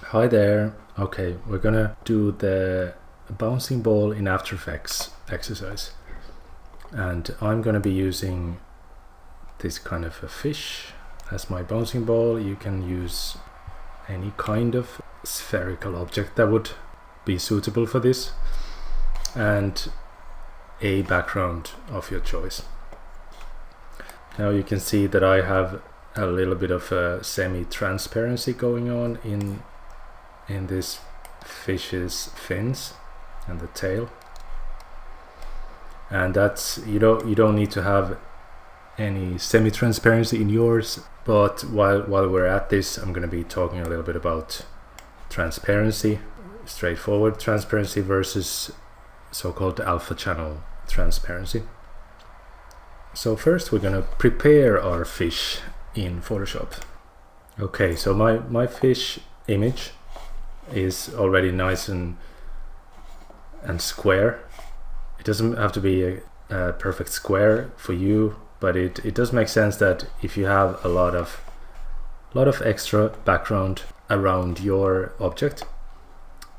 Hi there. Okay, we're gonna do the bouncing ball in After Effects exercise. And I'm gonna be using this kind of a fish as my bouncing ball. You can use any kind of spherical object that would be suitable for this, and a background of your choice. Now you can see that I have a little bit of a semi-transparency going on in this fish's fins and the tail, and that's you don't need to have any semi-transparency in yours. But while we're at this, I'm going to be talking a little bit about transparency, straightforward transparency versus so-called alpha channel transparency. So first we're going to prepare our fish in Photoshop. Okay, so my fish image is already nice and square. It doesn't have to be a perfect square for you, but it does make sense that if you have a lot of extra background around your object,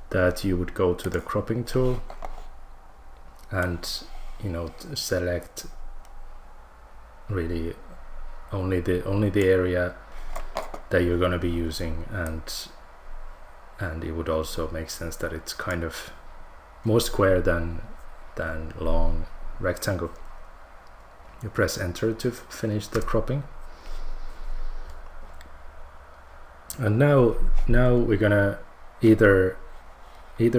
that you would go to the cropping tool and select really only the area that you're going to be using, and it would also make sense that it's kind of more square than long rectangle. You press enter to finish the cropping, and now we're gonna either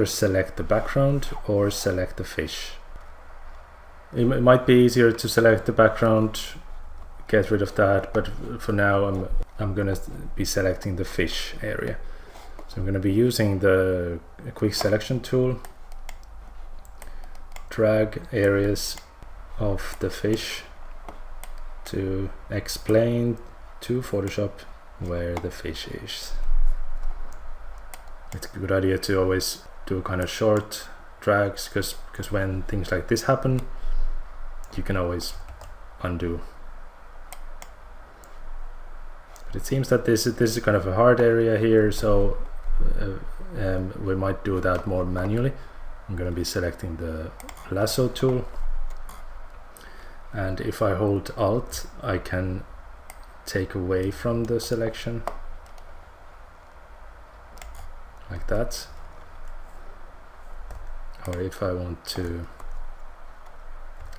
select the background or select the fish. It might be easier to select the background, get rid of that, but for now I'm gonna be selecting the fish area. So I'm gonna be using the quick selection tool, drag areas of the fish to explain to Photoshop where the fish is. It's a good idea to always do kind of short drags, because when things like this happen, you can always undo. But it seems that this is kind of a hard area here, so we might do that more manually. I'm going to be selecting the lasso tool, and if I hold Alt, I can take away from the selection like that. Or if I want to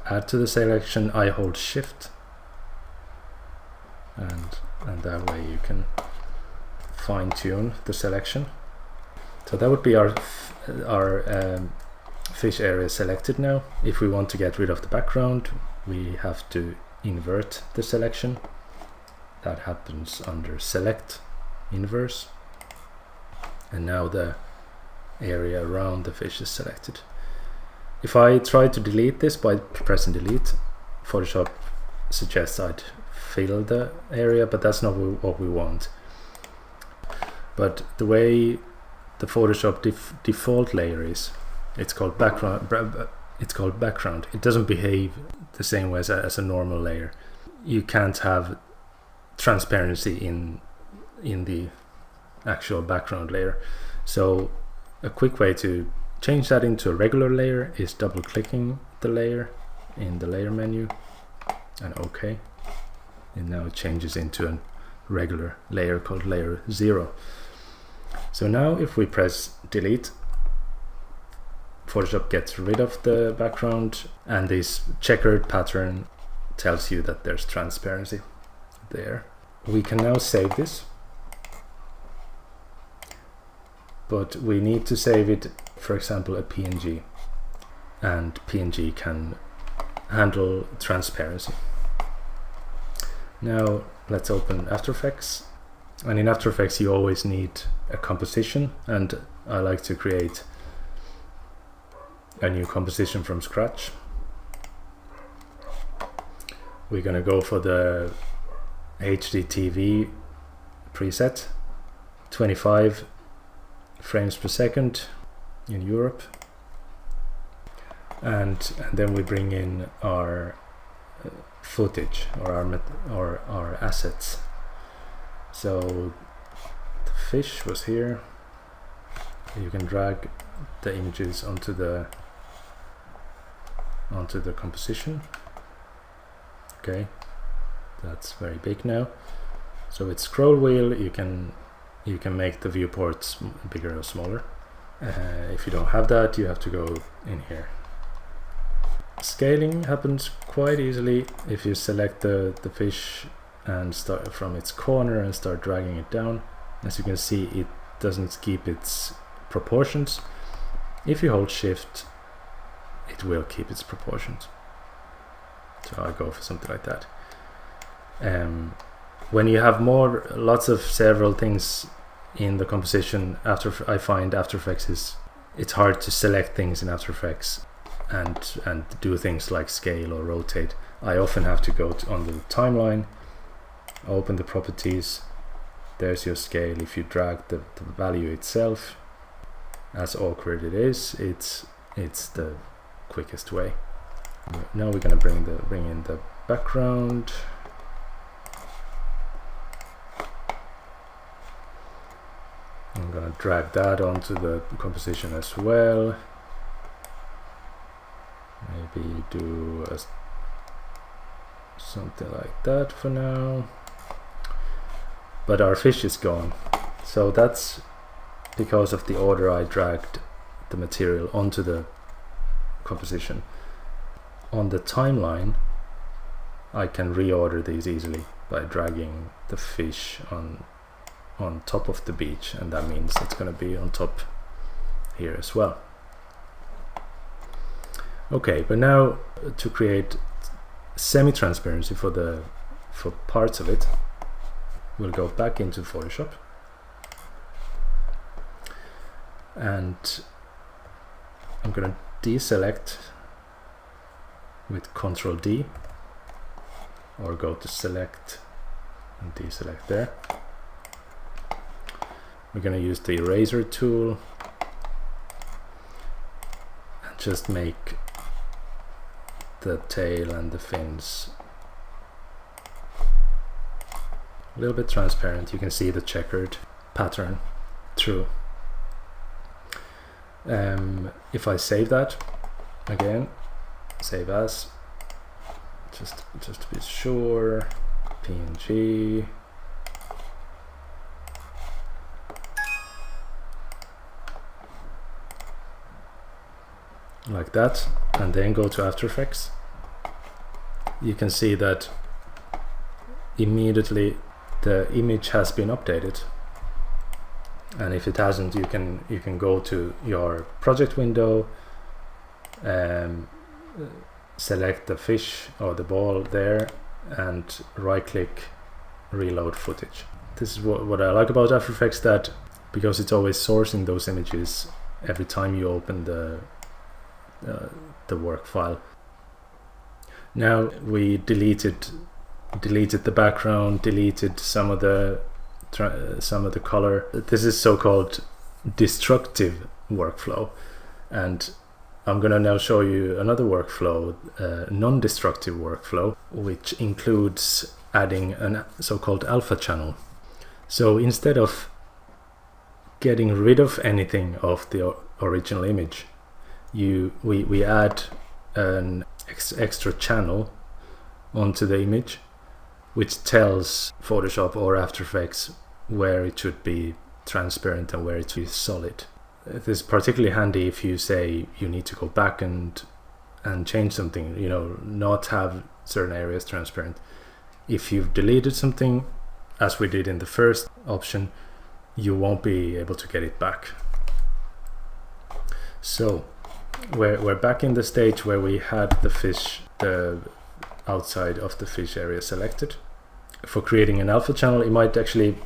add to the selection, I hold Shift, and that way you can fine-tune the selection. So that would be our fish area selected now. If we want to get rid of the background, we have to invert the selection. That happens under Select, Inverse, and now the area around the fish is selected. If I try to delete this by pressing delete, Photoshop suggests I'd fill the area, but that's not what we want. But the way the Photoshop default layer is, it's called background. It doesn't behave the same way as a normal layer. You can't have transparency in the actual background layer. So a quick way to change that into a regular layer is double clicking the layer in the layer menu and OK, and now it changes into a regular layer called layer 0. So now if we press delete, Photoshop gets rid of the background, and this checkered pattern tells you that there's transparency there. We can now save this, but we need to save it, for example, a PNG, and PNG can handle transparency. Now let's open After Effects, and in After Effects you always need a composition, and I like to create a new composition from scratch. We're gonna go for the HD TV preset, 25 frames per second in Europe, and then we bring in our footage or our assets. So the fish was here, You can drag the images onto the composition. Okay, that's very big now. So with scroll wheel you can make the viewports bigger or smaller. If you don't have that, you have to go in here. Scaling happens quite easily if you select the fish and start from its corner and start dragging it down. As you can see, it doesn't keep its proportions. If you hold shift, it will keep its proportions. So I'll go for something like that. When you have lots of several things in the composition, I find After Effects it's hard to select things in After Effects and do things like scale or rotate. I often have to go on the timeline, open the properties, there's your scale. If you drag the value itself, as awkward it is, it's the quickest way. Now we're going to bring in the background. I'm going to drag that onto the composition as well. Maybe do something like that for now. But our fish is gone. So that's because of the order I dragged the material onto the composition. On the timeline, I can reorder these easily by dragging the fish on top of the beach, and that means it's going to be on top here as well. Okay, but now to create semi-transparency for parts of it, we'll go back into Photoshop and I'm going to deselect with Ctrl D, or go to select and deselect there. We're going to use the eraser tool and just make the tail and the fins a little bit transparent. You can see the checkered pattern through. If I save that again, save as, just to be sure, PNG. Like that, and then go to After Effects. You can see that immediately the image has been updated, and if it hasn't, you can go to your project window, select the fish or the ball there, and right click reload footage. This is what I like about After Effects, that because it's always sourcing those images every time you open the work file. Now we deleted the background, deleted some of the color. This is so-called destructive workflow, and I'm gonna now show you another workflow, non-destructive workflow, which includes adding a so-called alpha channel. So instead of getting rid of anything of the original image, we add an extra channel onto the image, which tells Photoshop or After Effects where it should be transparent and where it should be solid. It is particularly handy if you say you need to go back and change something, you know, not have certain areas transparent. If you've deleted something, as we did in the first option, you won't be able to get it back. So we're back in the stage where we had the fish, the outside of the fish area selected. For creating an alpha channel, it might actually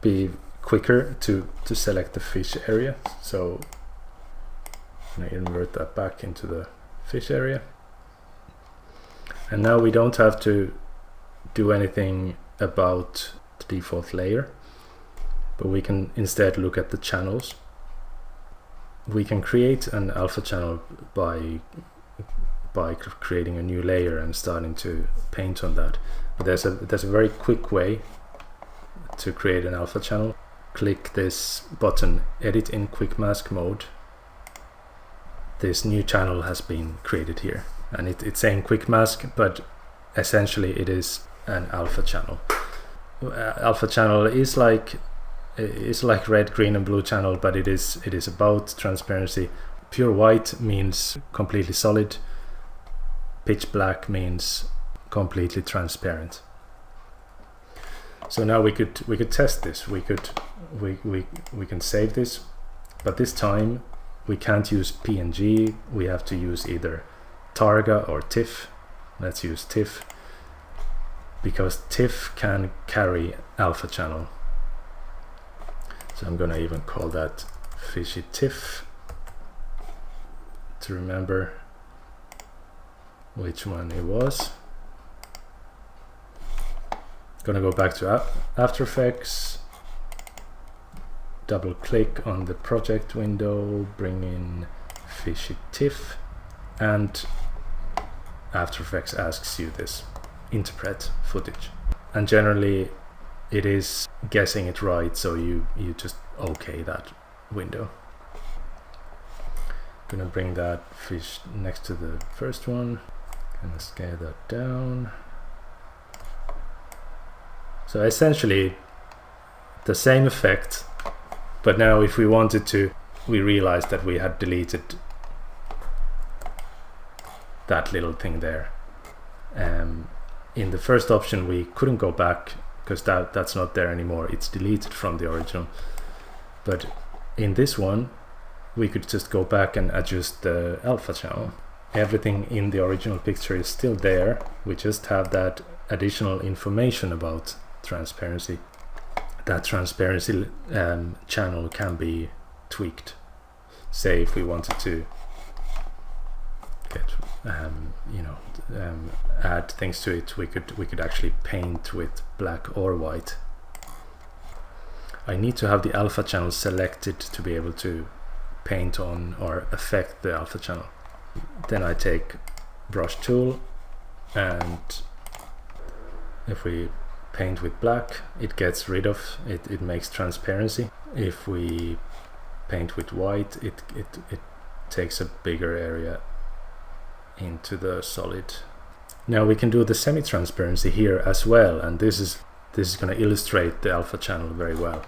be quicker to select the fish area. So I'm going to invert that back into the fish area. And now we don't have to do anything about the default layer, but we can instead look at the channels. We can create an alpha channel by creating a new layer and starting to paint on that. But there's a very quick way to create an alpha channel. click this button, edit in quick mask mode, this new channel has been created here, and it's saying quick mask, but essentially it is an alpha channel. Alpha channel is like red, green and blue channel, but it is about transparency. Pure white means completely solid. Pitch black means completely transparent. So now we could test this. We can save this, but this time we can't use PNG. We have to use either Targa or TIFF. Let's use TIFF, because TIFF can carry alpha channel. So I'm gonna even call that fishy TIFF to remember which one it was. Gonna go back to After Effects, double click on the project window, bring in fishy TIFF, and After Effects asks you this, interpret footage. And generally it is guessing it right, so you just okay that window. Gonna bring that fish next to the first one, gonna scale that down. So essentially the same effect, but now if we wanted to, we realized that we had deleted that little thing there. In the first option we couldn't go back because that's not there anymore, it's deleted from the original. But in this one we could just go back and adjust the alpha channel. Everything in the original picture is still there, we just have that additional information about transparency. That transparency channel can be tweaked. Say if we wanted to get add things to it, we could actually paint with black or white. I need to have the alpha channel selected to be able to paint on or affect the alpha channel. Then I take brush tool, and if we paint with black, it gets rid of it, it makes transparency. If we paint with white, it takes a bigger area into the solid. Now we can do the semi-transparency here as well, and this is going to illustrate the alpha channel very well.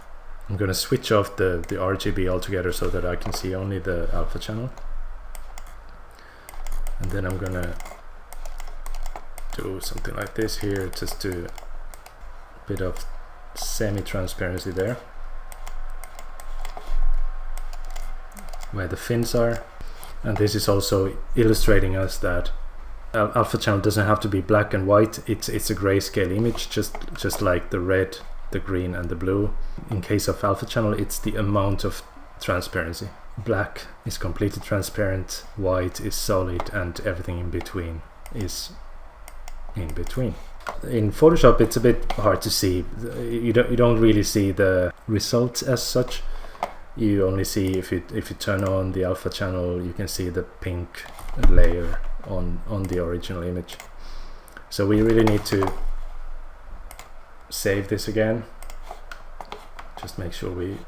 I'm going to switch off the RGB altogether so that I can see only the alpha channel, and then I'm going to do something like this here, just to bit of semi-transparency there where the fins are. And this is also illustrating us that alpha channel doesn't have to be black and white, it's a grayscale image, just like the red, the green and the blue. In case of alpha channel, it's the amount of transparency. Black is completely transparent, white is solid, and everything in between is in between. In Photoshop it's a bit hard to see. You don't really see the results as such. You only see, if you turn on the alpha channel, you can see the pink layer on the original image. So we really need to save this again. Just make sure we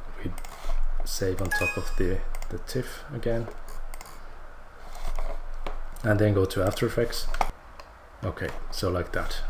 save on top of the TIFF again, and then go to After Effects. Okay, so like that.